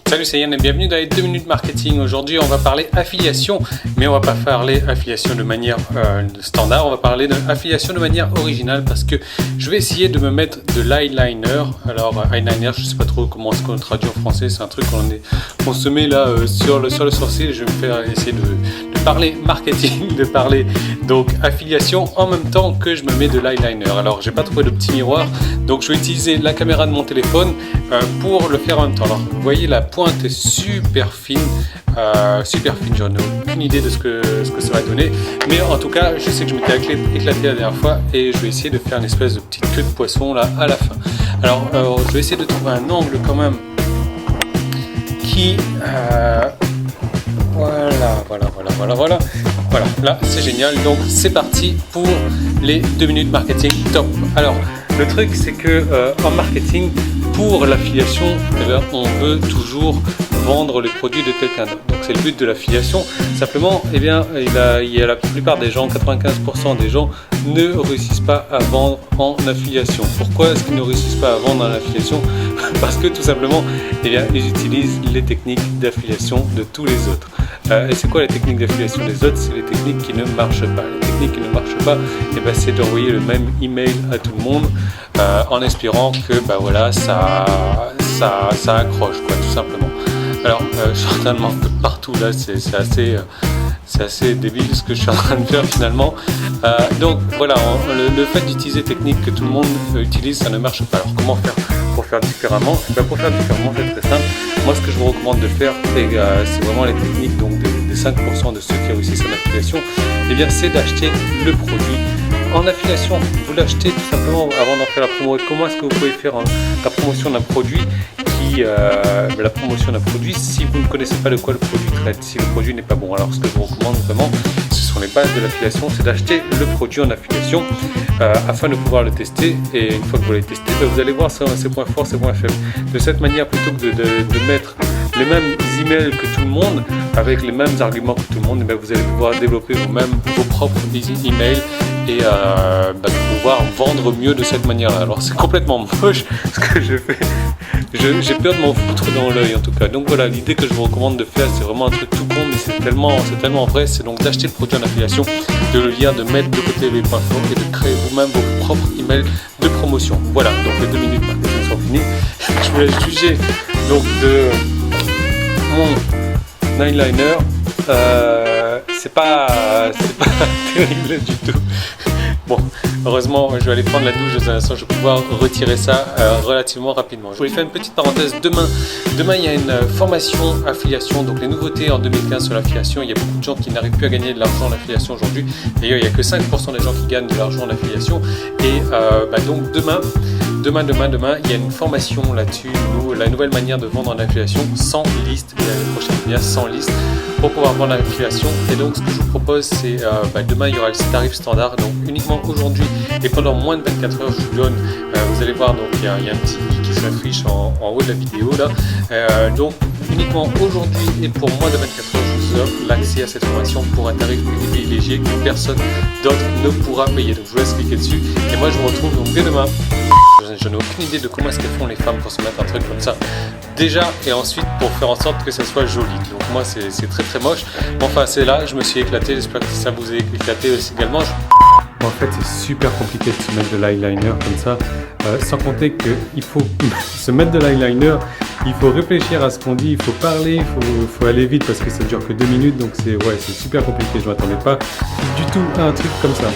Salut, c'est Yann et bienvenue dans les 2 minutes marketing. Aujourd'hui, on va parler affiliation, mais on va pas parler affiliation de manière standard, on va parler d'affiliation de manière originale parce que je vais essayer de me mettre de l'eyeliner. Alors, eyeliner, je sais pas trop comment est-ce qu'on le traduit en français, c'est un truc qu'on se met là sur le sourcil. Je vais me faire essayer de parler marketing, de parler donc affiliation en même temps que je me mets de l'eyeliner. Alors, j'ai pas trouvé de petit miroir, donc je vais utiliser la caméra de mon téléphone pour le faire en même temps. Alors, vous voyez, la pointe est super fine, j'en ai aucune idée de ce que ça va donner, mais en tout cas, je sais que je m'étais éclaté la dernière fois et je vais essayer de faire une espèce de petite queue de poisson là à la fin. Alors, je vais essayer de trouver un angle quand même qui... Voilà, là c'est génial, donc c'est parti pour les 2 minutes marketing top. Alors, le truc c'est que en marketing, pour l'affiliation, on veut toujours vendre les produits de quelqu'un d'autre. Donc c'est le but de l'affiliation. Simplement, il y a la plupart des gens, 95% des gens ne réussissent pas à vendre en affiliation. Pourquoi est-ce qu'ils ne réussissent pas à vendre en affiliation? Parce que tout simplement, ils utilisent les techniques d'affiliation de tous les autres. Et c'est quoi les techniques d'affiliation des autres? C'est les techniques qui ne marchent pas. Les techniques qui ne marchent pas, c'est d'envoyer le même email à tout le monde en espérant que ça accroche, quoi, tout simplement. Alors, je suis en train de m'en foutre partout là, c'est assez débile ce que je suis en train de faire finalement. Donc voilà, le fait d'utiliser des techniques que tout le monde utilise, ça ne marche pas. Alors comment faire pour faire différemment? Pour faire différemment, c'est très simple. Moi, ce que je vous recommande de faire, c'est vraiment les techniques donc des 5% de ceux qui réussissent en affiliation, c'est d'acheter le produit. En affiliation, vous l'achetez tout simplement avant d'en faire la promo. Et comment est-ce que vous pouvez faire la promotion d'un produit la promotion d'un produit si vous ne connaissez pas de quoi le produit traite, si le produit n'est pas bon? Alors ce que je vous recommande vraiment, ce sont les bases de l'affiliation, c'est d'acheter le produit en affiliation afin de pouvoir le tester, et une fois que vous l'avez testé, vous allez voir ses points forts, ses points faibles. De cette manière, plutôt que de mettre les mêmes emails que tout le monde, avec les mêmes arguments que tout le monde, vous allez pouvoir développer vos propres emails et pouvoir vendre mieux de cette manière-là. Alors c'est complètement moche ce que je fais, j'ai peur de m'en foutre dans l'œil en tout cas. Donc voilà, l'idée que je vous recommande de faire, c'est vraiment un truc tout con, mais c'est tellement vrai, c'est donc d'acheter le produit en affiliation, de le lire, de mettre de côté les points forts et de créer vous-même vos propres emails de promotion. Voilà, donc les 2 minutes marketing sont finies. Je vous laisse juger donc de mon eyeliner. C'est pas terrible du tout. Bon, heureusement, je vais aller prendre la douche dans un instant, je vais pouvoir retirer ça relativement rapidement. Je voulais faire une petite parenthèse. Demain, il y a une formation affiliation, donc les nouveautés en 2015 sur l'affiliation. Il y a beaucoup de gens qui n'arrivent plus à gagner de l'argent en affiliation aujourd'hui. D'ailleurs, il n'y a que 5% des gens qui gagnent de l'argent en affiliation. Et donc demain, il y a une formation là-dessus, la nouvelle manière de vendre en affiliation sans liste. L'année prochaine, il y a 100 listes pour pouvoir vendre en affiliation. Et donc, ce que je vous propose, c'est demain, il y aura le tarif standard. Donc, uniquement aujourd'hui et pendant moins de 24 heures, je vous donne, vous allez voir, donc il y a un petit i qui s'affiche en haut de la vidéo là. Donc, uniquement aujourd'hui et pour moins de 24 heures, je vous offre l'accès à cette formation pour un tarif privilégié que personne d'autre ne pourra payer. Donc, je vous laisse cliquer dessus. Et moi, je vous retrouve donc dès demain. Je n'ai aucune idée de comment est-ce qu'elles font les femmes pour se mettre un truc comme ça déjà, et ensuite pour faire en sorte que ça soit joli. Donc moi c'est très très moche, mais enfin c'est là, je me suis éclaté, j'espère que ça vous a éclaté aussi également. En fait c'est super compliqué de se mettre de l'eyeliner comme ça, sans compter qu'il faut se mettre de l'eyeliner, il faut réfléchir à ce qu'on dit, il faut parler, il faut aller vite parce que ça dure que 2 minutes, donc c'est super compliqué, je ne m'attendais pas du tout à un truc comme ça.